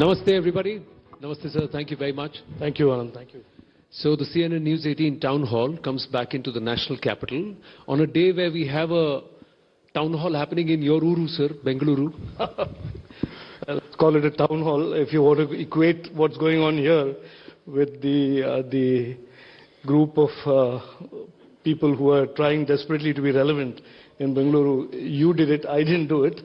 Namaste, everybody. Namaste, sir. Thank you very much. Thank you, Anand. Thank you. So the CNN-News18 Townhall comes back into the national capital on a day where we have a town hall happening in your uru, sir, Bengaluru. Let's call it a town hall if you want to equate what's going on here with the group of people who are trying desperately to be relevant in Bengaluru. You did it, I didn't do it.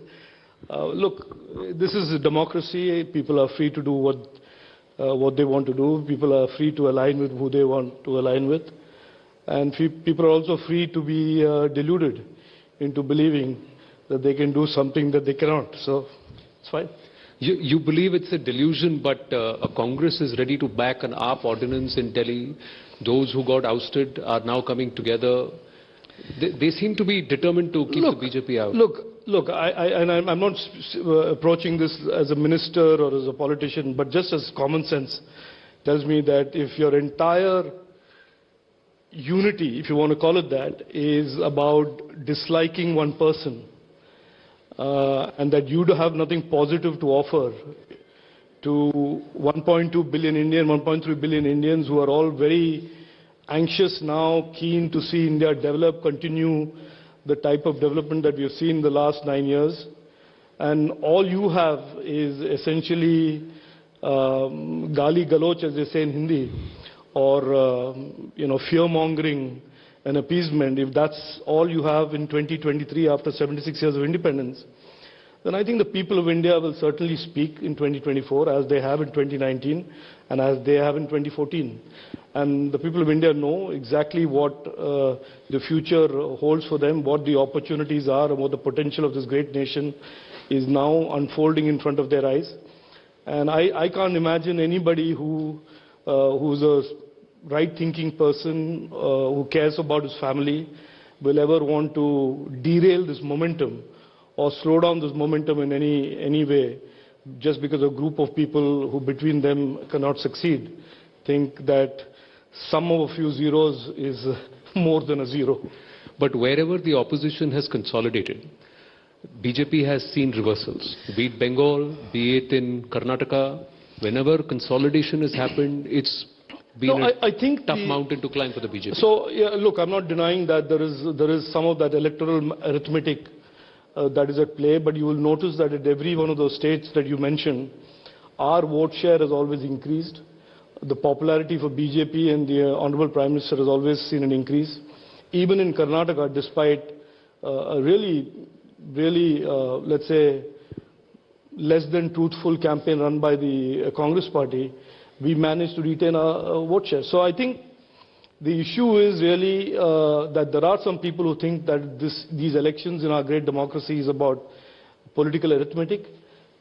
Look, this is a democracy. People are free to do what they want to do. People are free to align with who they want to align with. And people are also free to be deluded into believing that they can do something that they cannot. So it's fine. You believe it's a delusion, but a Congress is ready to back an AAP ordinance in Delhi. Those who got ousted are now coming together. They seem to be determined to keep the BJP out. Look, I'm not approaching this as a minister or as a politician, but just as common sense tells me that if your entire unity, if you want to call it that, is about disliking one person, and that you have nothing positive to offer to 1.2 billion Indian, 1.3 billion Indians who are all very anxious now, keen to see India develop, continue the type of development that we have seen in the last 9 years. And all you have is essentially gali galoch, as they say in Hindi, or fear-mongering and appeasement. If that's all you have in 2023 after 76 years of independence, then I think the people of India will certainly speak in 2024 as they have in 2019 and as they have in 2014. And the people of India know exactly what the future holds for them, what the opportunities are, and what the potential of this great nation is now unfolding in front of their eyes. And I can't imagine anybody who's a right-thinking person, who cares about his family, will ever want to derail this momentum or slow down this momentum in any way, just because a group of people who between them cannot succeed think that sum of a few zeros is more than a zero. But wherever the opposition has consolidated, BJP has seen reversals. Be it Bengal, be it in Karnataka, whenever consolidation has happened, it's been I think tough mountain to climb for the BJP. So, yeah, look, I'm not denying that there is some of that electoral arithmetic that is at play, but you will notice that at every one of those states that you mentioned, our vote share has always increased. The popularity for BJP and the Honorable Prime Minister has always seen an increase. Even in Karnataka, despite a really, let's say, less than truthful campaign run by the Congress party, we managed to retain our vote share. So I think the issue is really that there are some people who think that these elections in our great democracy is about political arithmetic.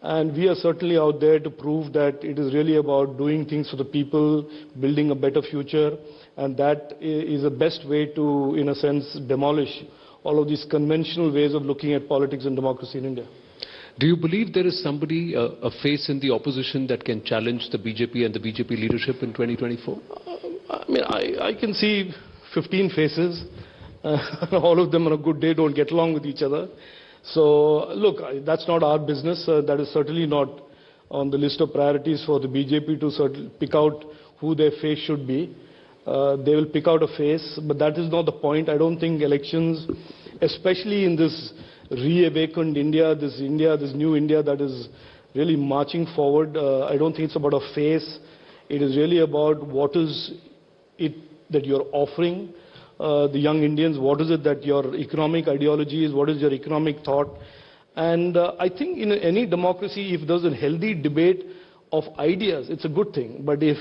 And we are certainly out there to prove that it is really about doing things for the people, building a better future. And that is the best way to, in a sense, demolish all of these conventional ways of looking at politics and democracy in India. Do you believe there is somebody, a face in the opposition that can challenge the BJP and the BJP leadership in 2024? I mean, I can see 15 faces. All of them on a good day don't get along with each other. So, look, that's not our business. That is certainly not on the list of priorities for the BJP to pick out who their face should be. They will pick out a face, but that is not the point. I don't think elections, especially in this reawakened India, this new India that is really marching forward, I don't think it's about a face. It is really about what is it that you're offering the young Indians, what is it that your economic ideology is, what is your economic thought. And I think in any democracy, if there's a healthy debate of ideas, it's a good thing. But if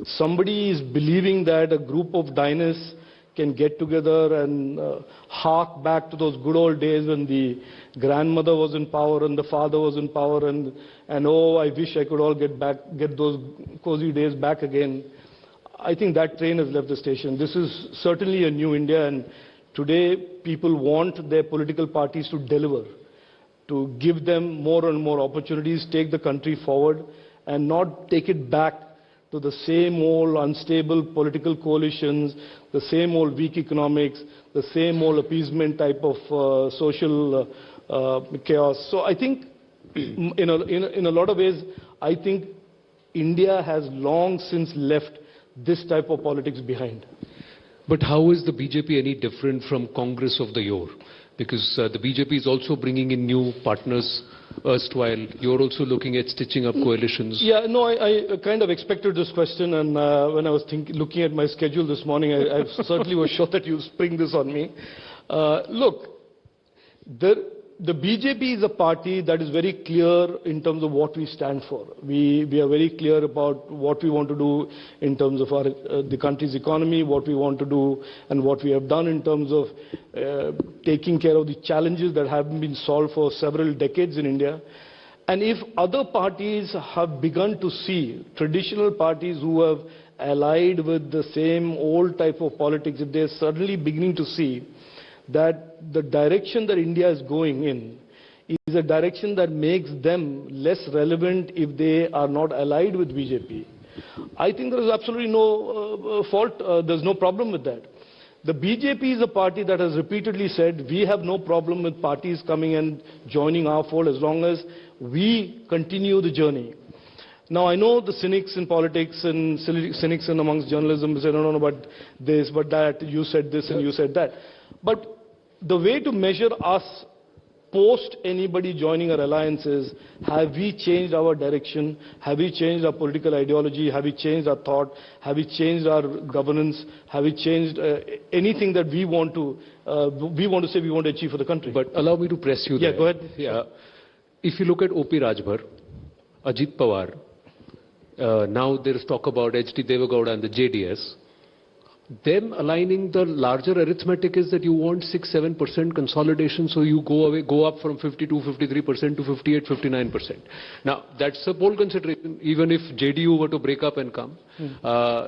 somebody is believing that a group of dynasts can get together and hark back to those good old days when the grandmother was in power and the father was in power, and oh, I wish I could all get those cozy days back again, I think that train has left the station. This is certainly a new India, and today people want their political parties to deliver, to give them more and more opportunities, take the country forward, and not take it back to the same old unstable political coalitions, the same old weak economics, the same old appeasement type of social chaos. So I think in a lot of ways, I think India has long since left this type of politics behind. But how is the BJP any different from Congress of the yore? Because the BJP is also bringing in new partners erstwhile. You're also looking at stitching up coalitions. Yeah, no, I kind of expected this question, and when I was looking at my schedule this morning, I certainly was sure that you'd spring this on me. Look, the BJP is a party that is very clear in terms of what we stand for. We are very clear about what we want to do in terms of the country's economy, what we want to do, and what we have done in terms of taking care of the challenges that haven't been solved for several decades in India. And if other parties have begun to see, traditional parties who have allied with the same old type of politics, if they're suddenly beginning to see that the direction that India is going in is a direction that makes them less relevant if they are not allied with BJP, I think there is absolutely no fault, there's no problem with that. The BJP is a party that has repeatedly said we have no problem with parties coming and joining our fold as long as we continue the journey. Now, I know the cynics in politics and cynics in amongst journalism say, no, but this, but that, you said this and you said that. But the way to measure us post anybody joining our alliance is, have we changed our direction? Have we changed our political ideology? Have we changed our thought? Have we changed our governance? Have we changed anything that we want to say we want to achieve for the country? But allow me to press you there. Yeah, go ahead. Yeah. If you look at O.P. Rajbhar, Ajit Pawar, now there is talk about H.D. Devegowda and the JDS. Them aligning the larger arithmetic is that you want 6-7% consolidation, so you go up from 52-53% to 58-59%. Now, that's a bold consideration. Even if JDU were to break up and come,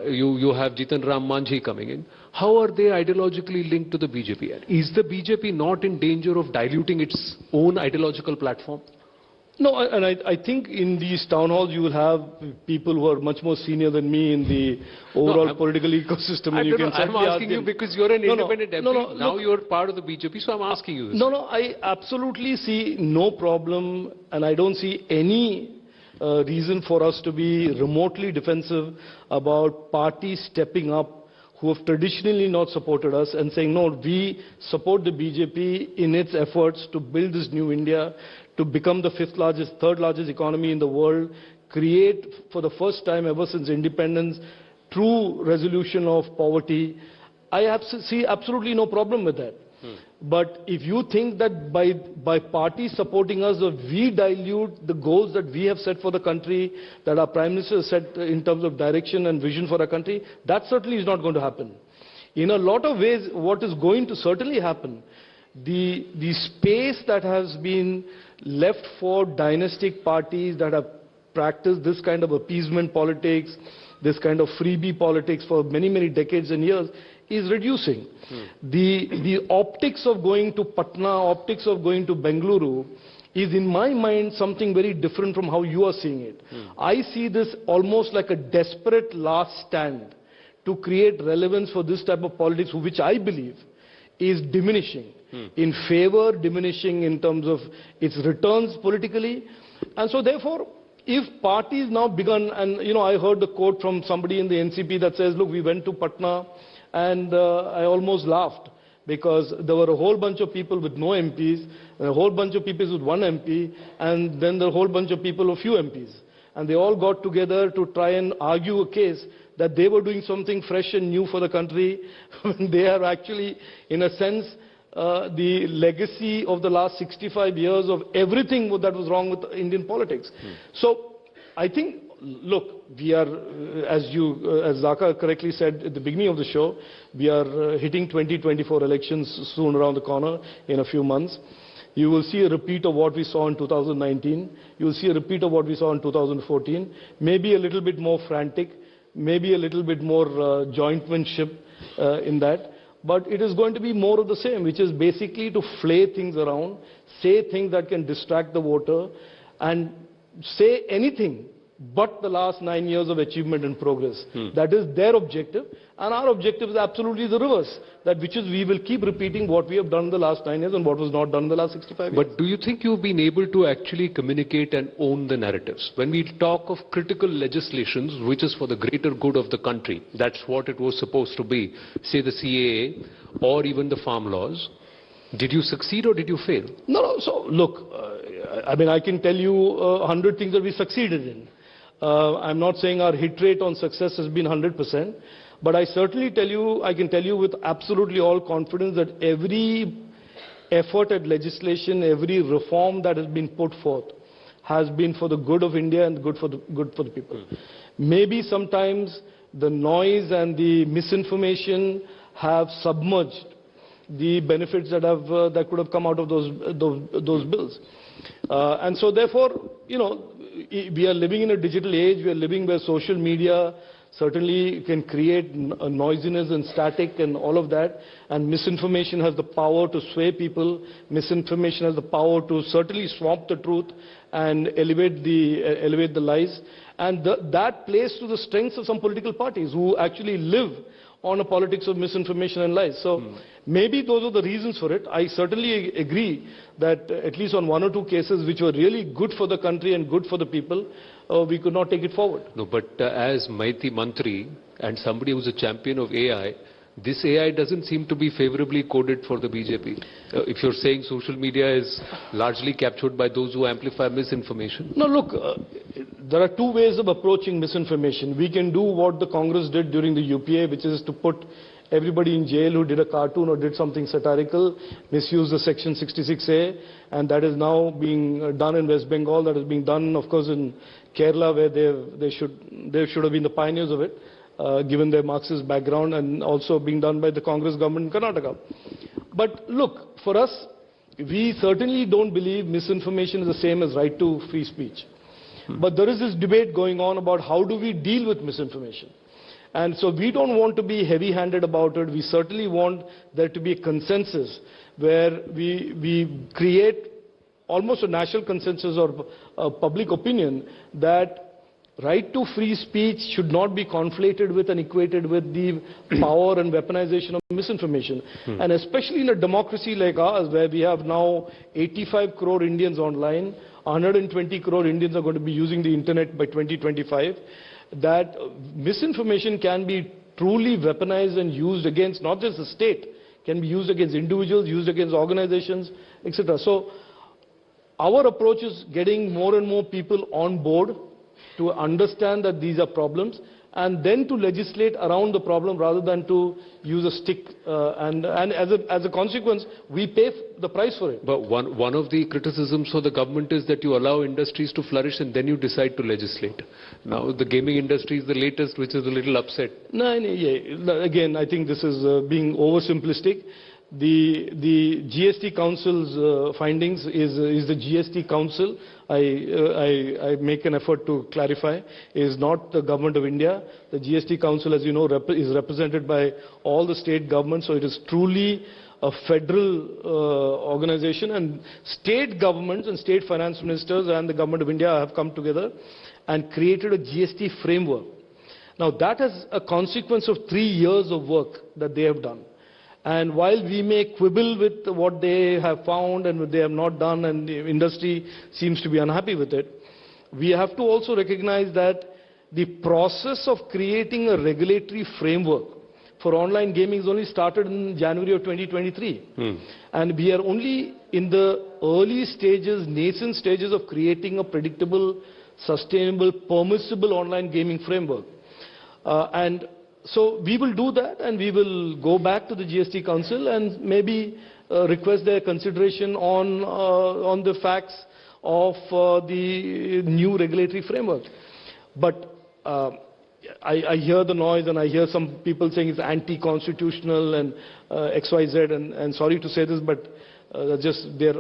you have Jitan Ram Manjhi coming in. How are they ideologically linked to the BJP? Is the BJP not in danger of diluting its own ideological platform? No, and I think in these town halls you will have people who are much more senior than me in the overall political ecosystem. I'm asking you because you're an independent MP. Now you're part of the BJP, so I'm asking you this. No, I absolutely see no problem, and I don't see any reason for us to be remotely defensive about parties stepping up who have traditionally not supported us and saying, no, we support the BJP in its efforts to build this new India, to become the third largest economy in the world, create for the first time ever since independence, true resolution of poverty. I see absolutely no problem with that. But if you think that by parties supporting us, we dilute the goals that we have set for the country, that our Prime Minister has set in terms of direction and vision for our country, that certainly is not going to happen. In a lot of ways, what is going to certainly happen, the space that has been left for dynastic parties that have practiced this kind of appeasement politics, this kind of freebie politics for many, many decades and years, is reducing. The optics of going to Patna, optics of going to Bengaluru, is in my mind something very different from how you are seeing it. I see this almost like a desperate last stand to create relevance for this type of politics, which I believe is diminishing in favor, diminishing in terms of its returns politically. And so therefore, if parties now begun, and I heard the quote from somebody in the NCP that says, look, we went to Patna and I almost laughed because there were a whole bunch of people with no MPs, and a whole bunch of people with one MP, and then the whole bunch of people with few MPs. And they all got together to try and argue a case that they were doing something fresh and new for the country. They are actually, in a sense, the legacy of the last 65 years of everything that was wrong with Indian politics. So I think, look, we are, as Zaka correctly said at the beginning of the show, we are hitting 2024 elections soon around the corner in a few months. You will see a repeat of what we saw in 2019. You will see a repeat of what we saw in 2014. Maybe a little bit more frantic, maybe a little bit more jointmanship in that. But it is going to be more of the same, which is basically to flay things around, say things that can distract the voter, and say anything but the last 9 years of achievement and progress. That is their objective, and our objective is absolutely the reverse, that which is we will keep repeating what we have done in the last 9 years and what was not done in the last 65 years. But do you think you've been able to actually communicate and own the narratives? When we talk of critical legislations, which is for the greater good of the country, that's what it was supposed to be, say the CAA or even the farm laws, did you succeed or did you fail? No. So look, I mean, I can tell you 100 things that we succeeded in. I'm not saying our hit rate on success has been 100%, but I certainly I can tell you with absolutely all confidence that every effort at legislation, every reform that has been put forth has been for the good of India and good for the people. Maybe sometimes the noise and the misinformation have submerged the benefits that could have come out of those bills. And so therefore, we are living in a digital age, we are living where social media certainly can create noisiness and static and all of that, and misinformation has the power to sway people, misinformation has the power to certainly swamp the truth and elevate the lies, and that plays to the strengths of some political parties who actually live on a politics of misinformation and lies. So maybe those are the reasons for it. I certainly agree that at least on one or two cases which were really good for the country and good for the people, we could not take it forward. No, but as Maiti Mantri and somebody who's a champion of AI, this AI doesn't seem to be favorably coded for the BJP. If you're saying social media is largely captured by those who amplify misinformation. No, look, there are two ways of approaching misinformation. We can do what the Congress did during the UPA, which is to put everybody in jail who did a cartoon or did something satirical, misuse the Section 66A, and that is now being done in West Bengal. That is being done, of course, in Kerala, where they should have been the pioneers of it, given their Marxist background, and also being done by the Congress government in Karnataka. But look, for us, we certainly don't believe misinformation is the same as right to free speech. But there is this debate going on about how do we deal with misinformation. And so we don't want to be heavy-handed about it. We certainly want there to be a consensus where we create almost a national consensus or public opinion that right to free speech should not be conflated with and equated with the power and weaponization of misinformation. And especially in a democracy like ours, where we have now 85 crore Indians online, 120 crore Indians are going to be using the internet by 2025, that misinformation can be truly weaponized and used against not just the state, can be used against individuals, used against organizations, etc. So our approach is getting more and more people on board to understand that these are problems, and then to legislate around the problem rather than to use a stick. And as a consequence, we pay the price for it. But one of the criticisms for the government is that you allow industries to flourish and then you decide to legislate. Now, the gaming industry is the latest, which is a little upset. No, yeah. Again, I think this is being oversimplistic. The GST Council's findings is the GST Council. I make an effort to clarify, is not the government of India. The GST Council, as you know, is represented by all the state governments, so it is truly a federal organization, and state governments and state finance ministers and the government of India have come together and created a GST framework. Now that has a consequence of 3 years of work that they have done. And while we may quibble with what they have found and what they have not done, and the industry seems to be unhappy with it, we have to also recognize that the process of creating a regulatory framework for online gaming is only started in January of 2023. And we are only in the early stages, nascent stages of creating a predictable, sustainable, permissible online gaming framework. So we will do that, and we will go back to the GST Council and maybe request their consideration on the facts of the new regulatory framework. But I hear the noise, and I hear some people saying it's anti-constitutional and XYZ, and sorry to say this, but they're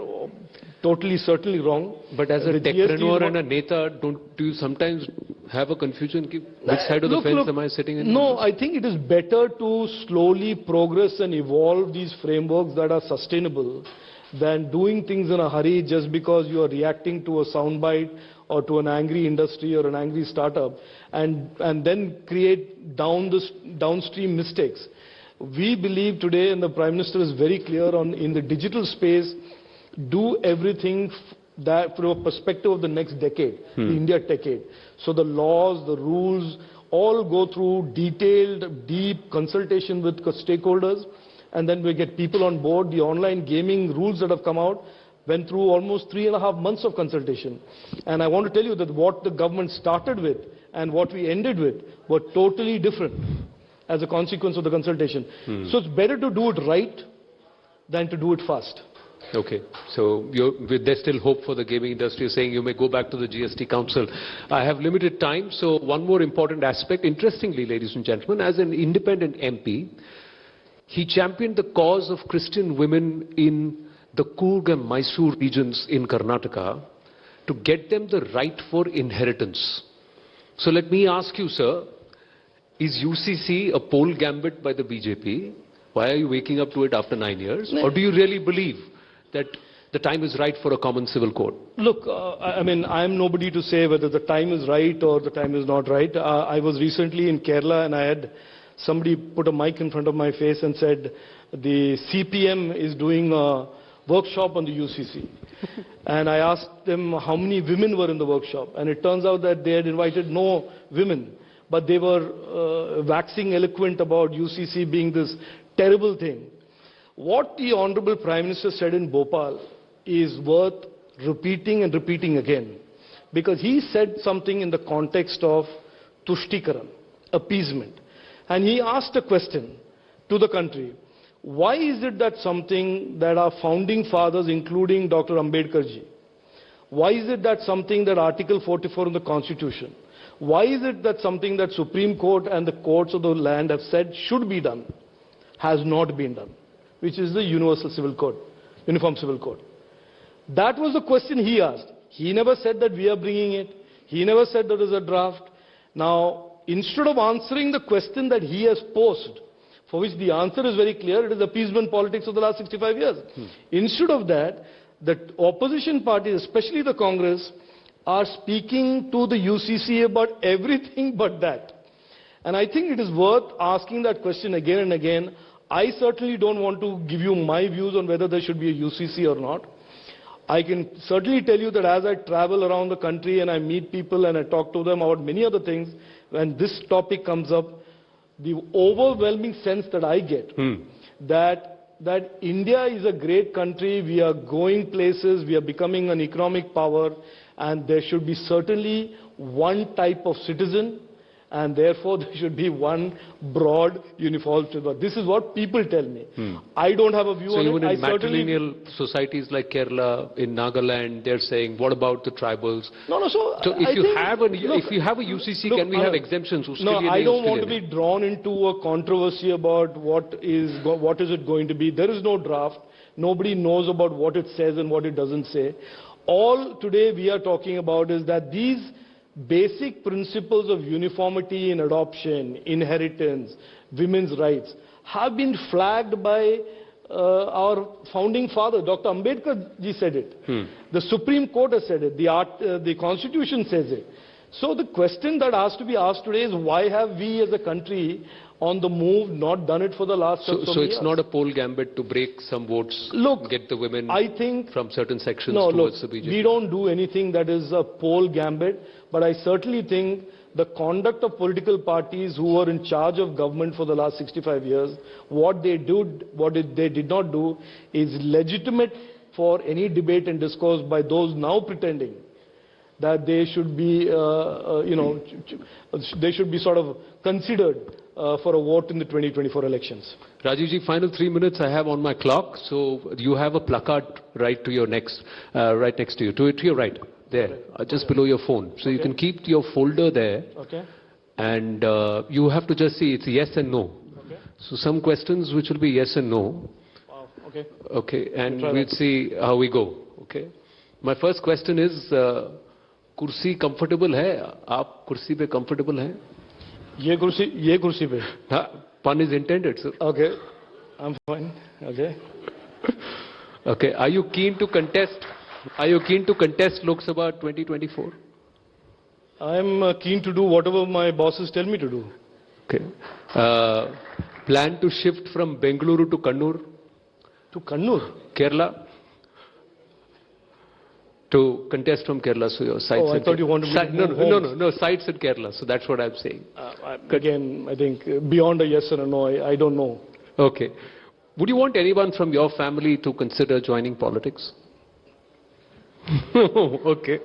totally, certainly wrong. But as a techpreneur and a neta, do you sometimes have a confusion? Which side of the fence am I sitting in? No, I think it is better to slowly progress and evolve these frameworks that are sustainable than doing things in a hurry just because you are reacting to a soundbite or to an angry industry or an angry startup, and then create downstream mistakes. We believe today, and the Prime Minister is very clear on, in the digital space, do everything that from a perspective of the next decade, the India decade. So the laws, the rules, all go through detailed, deep consultation with stakeholders, and then we get people on board. The online gaming rules that have come out went through almost 3.5 months of consultation. And I want to tell you that what the government started with and what we ended with were totally different as a consequence of the consultation. So it's better to do it right than to do it fast. Okay, so there's still hope for the gaming industry. You're saying you may go back to the GST Council. I have limited time, so one more important aspect. Interestingly, ladies and gentlemen, as an independent MP, he championed the cause of Christian women in the Coorg and Mysore regions in Karnataka to get them the right for inheritance. So let me ask you, sir, is UCC a poll gambit by the BJP? Why are you waking up to it after 9 years? Or do you really believe that the time is right for a common civil code? Look, I mean, I'm nobody to say whether the time is right or the time is not right. I was recently in Kerala and I had somebody put a mic in front of my face and said, the CPM is doing a workshop on the UCC. And I asked them how many women were in the workshop. And it turns out that they had invited no women. But they were waxing eloquent about UCC being this terrible thing. What the Honorable Prime Minister said in Bhopal is worth repeating and repeating again. Because he said something in the context of Tushtikaran, appeasement. And he asked a question to the country. Why is it that something that our founding fathers, including Dr. Ambedkar ji, why is it that something that Article 44 in the Constitution, why is it that something that Supreme Court and the courts of the land have said should be done, has not been done, which is the Universal Civil Code, Uniform Civil Code? That was the question he asked. He never said that we are bringing it. He never said there is a draft. Now, instead of answering the question that he has posed, for which the answer is very clear, it is appeasement politics of the last 65 years. Instead of that, the opposition parties, especially the Congress, are speaking to the UCC about everything but that. And I think it is worth asking that question again and again. I certainly don't want to give you my views on whether there should be a UCC or not. I can certainly tell you that as I travel around the country and I meet people and I talk to them about many other things, when this topic comes up, the overwhelming sense that I get that India is a great country, we are going places, we are becoming an economic power, and there should be certainly one type of citizen, and therefore there should be one broad uniform citizen. This is what people tell me. I don't have a view on it. So even in matrilineal societies like Kerala, in Nagaland, they're saying, what about the tribals? No, so if you have a UCC, can we have exemptions? No, I don't want to be drawn into a controversy about what is it going to be. There is no draft. Nobody knows about what it says and what it doesn't say. All today we are talking about is that these basic principles of uniformity in adoption, inheritance, women's rights have been flagged by our founding father, Dr. Ambedkar ji said it. The Supreme Court has said it. The Constitution says it. So the question that has to be asked today is why have we as a country on the move not done it for the last so it's years? Not a poll gambit to break some votes, get the women from certain sections towards the BJP? We don't do anything that is a poll gambit, but I certainly think the conduct of political parties who were in charge of government for the last 65 years, what they did not do is legitimate for any debate and discourse by those now pretending that they should be, they should be sort of considered for a vote in the 2024 elections. Rajeev ji, final 3 minutes I have on my clock. So you have a placard right to your right next to you, to your right, there, just below your phone. So you can keep your folder there. And you have to just see it's yes and no. So some questions which will be yes and no. Okay, and we'll see how we go. Okay. My first question is, कुर्सी comfortable है? आप कुर्सी पे comfortable हैं? ये कुर्सी पे. Pun is intended, sir. Okay, I'm fine. Okay. Okay. Are you keen to contest Lok Sabha 2024? I'm keen to do whatever my bosses tell me to do. Okay. Plan to shift from Bengaluru to Kannur? To Kannur? Kerala? To contest from Kerala, so your sites. Oh, I thought you wanted me to move no, sites in Kerala. So that's what I'm saying. Again, I think beyond a yes or a no, I don't know. Okay. Would you want anyone from your family to consider joining politics? Okay.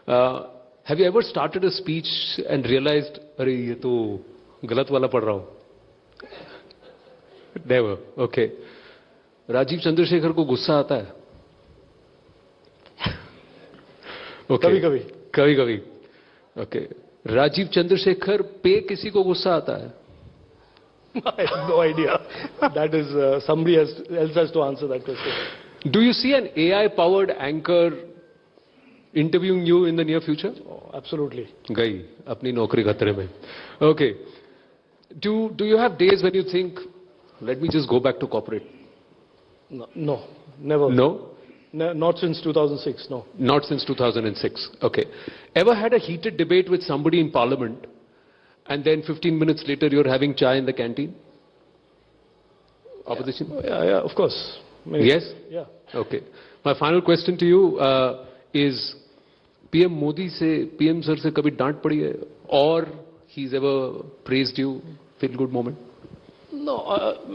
Have you ever started a speech and realized, "Arey, ye to galat wala pad raha hu"? Never. Okay. Rajeev Chandrashekhar ko gussa aata hai? Okay. कभी-कभी. कभी-कभी. Okay. Rajeev Chandrasekhar पे किसी को गुस्सा आता है? I have no idea. That is, somebody else has to answer that question. Do you see an AI-powered anchor interviewing you in the near future? Oh, absolutely. गई अपनी नौकरी खतरे में. Okay. Do you have days when you think, let me just go back to corporate? No, never. No? Not since 2006, no. Not since 2006. Okay. Ever had a heated debate with somebody in parliament and then 15 minutes later you're having chai in the canteen? Opposition? Yeah, of course. Maybe. Yes? Yeah. Okay. My final question to you is, PM Modi se, PM sir se kabhi डांट पड़ी है? Or he's ever praised you? Feel good moment? No,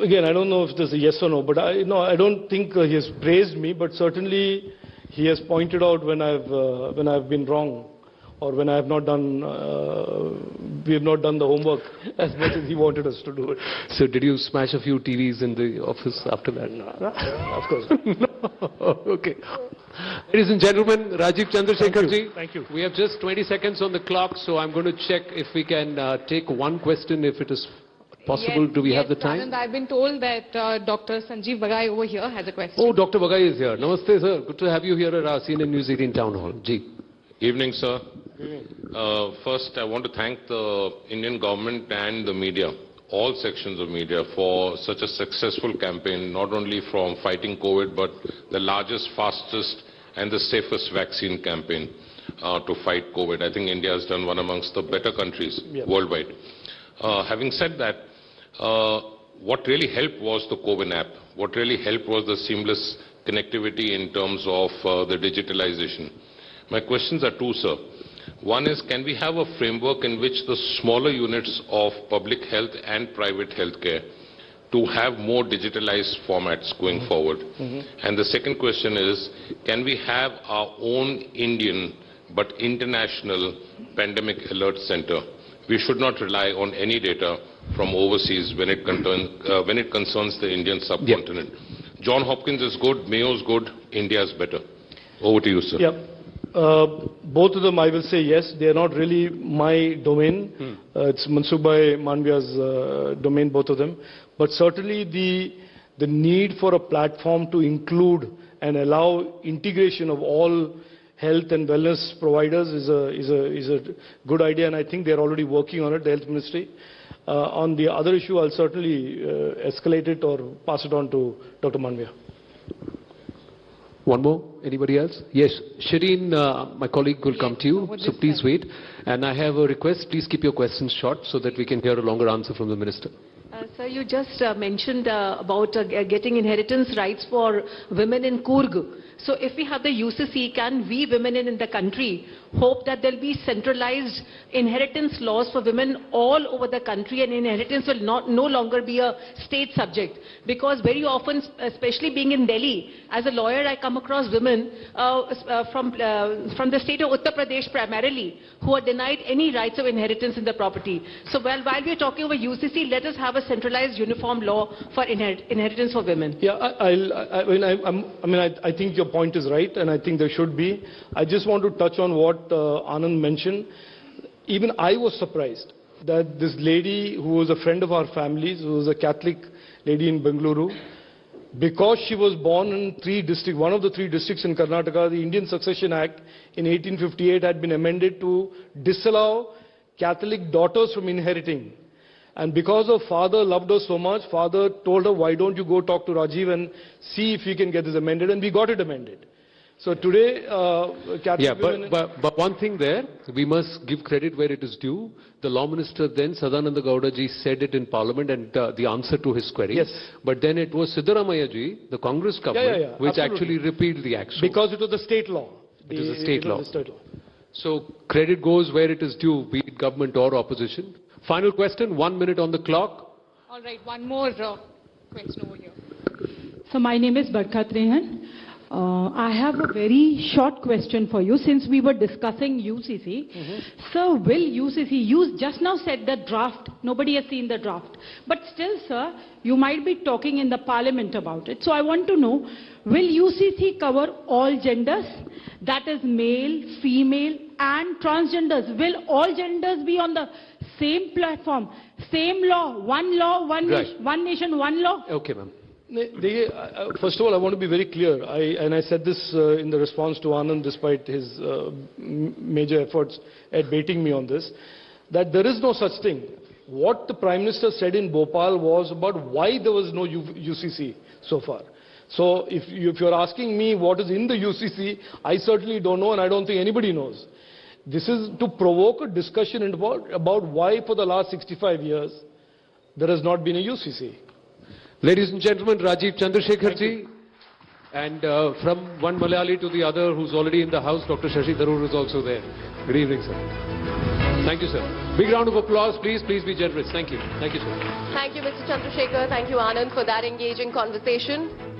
again, I don't know if there's a yes or no, but I don't think he has praised me, but certainly he has pointed out when I've been wrong, or when I have not done, we have not done the homework as much as he wanted us to do it. So did you smash a few TVs in the office after that? No, of course. No. Okay. Ladies and gentlemen, Rajeev Chandrasekhar ji. Thank you. We have just 20 seconds on the clock, so I'm going to check if we can take one question if it is possible. Yes, Do we yes, have the time? Anand, I've been told that Dr. Sanjeev Bagai over here has a question. Oh, Dr. Bagai is here. Namaste, sir. Good to have you here at our CNN-News18 Townhall. Ji. Evening, sir. First, I want to thank the Indian government and the media, all sections of media, for such a successful campaign, not only from fighting COVID, but the largest, fastest, and the safest vaccine campaign to fight COVID. I think India has done one amongst the better countries worldwide. Having said that, what really helped was the COVID app. What really helped was the seamless connectivity in terms of the digitalization. My questions are two, sir. One is, can we have a framework in which the smaller units of public health and private healthcare to have more digitalized formats going forward? And the second question is, can we have our own Indian but international pandemic alert center? We should not rely on any data from overseas when it concerns the Indian subcontinent. John Hopkins is good, Mayo is good, India is better. Over to you, sir. Yeah. Both of them, I will say yes. They are not really my domain. It's Mansukh Manvia's domain, both of them. But certainly the need for a platform to include and allow integration of all health and wellness providers is a good idea, and I think they're already working on it, the Health Ministry. On the other issue, I'll certainly escalate it or pass it on to Dr. Manvia. One more? Anybody else? Yes. Shireen, my colleague will come to you, so please wait. And I have a request, please keep your questions short so that we can hear a longer answer from the Minister. Sir, you just mentioned about getting inheritance rights for women in Coorg. So if we have the UCC, can we women in the country hope that there will be centralized inheritance laws for women all over the country, and inheritance will no longer be a state subject? Because very often, especially being in Delhi, as a lawyer I come across women from the state of Uttar Pradesh primarily who are denied any rights of inheritance in the property. So while we are talking about UCC, let us have a centralized uniform law for inheritance for women. Yeah, I think your point is right, and I think there should be. I just want to touch on what Anand mentioned. Even I was surprised that this lady who was a friend of our families, who was a Catholic lady in Bengaluru, because she was born in one of the three districts in Karnataka, the Indian Succession Act in 1858 had been amended to disallow Catholic daughters from inheriting. And because her father loved her so much, father told her, why don't you go talk to Rajeev and see if we can get this amended, and we got it amended. So today, Catholic Yeah, women... but one thing there, we must give credit where it is due. The Law Minister then, Sadananda Gowda ji, said it in Parliament and the answer to his query. Yes. But then it was Siddaramaiah ji, the Congress government, which absolutely. actually repealed the act. So Because it was the state law. it is a state law. The state law. So credit goes where it is due, be it government or opposition. Final question, 1 minute on the clock. All right, one more question over here. So my name is Barkat Rehan. I have a very short question for you since we were discussing UCC. Sir, will UCC, you just now said the draft, nobody has seen the draft. But still, sir, you might be talking in the parliament about it. So I want to know, will UCC cover all genders? That is male, female and transgenders. Will all genders be on the same platform, same law, one Right. one nation, one law? Okay, ma'am. First of all, I want to be very clear, and I said this in the response to Anand, despite his major efforts at baiting me on this, that there is no such thing. What the Prime Minister said in Bhopal was about why there was no UCC so far. So if you're asking me what is in the UCC, I certainly don't know, and I don't think anybody knows. This is to provoke a discussion about why for the last 65 years there has not been a UCC. Ladies and gentlemen, Rajeev Chandrashekhar ji, and from one Malayali to the other who's already in the house, Dr. Shashi Tharoor is also there. Good evening, sir. Thank you, sir. Big round of applause, please. Please be generous. Thank you. Thank you, sir. Thank you, Mr. Chandrasekhar. Thank you, Anand, for that engaging conversation.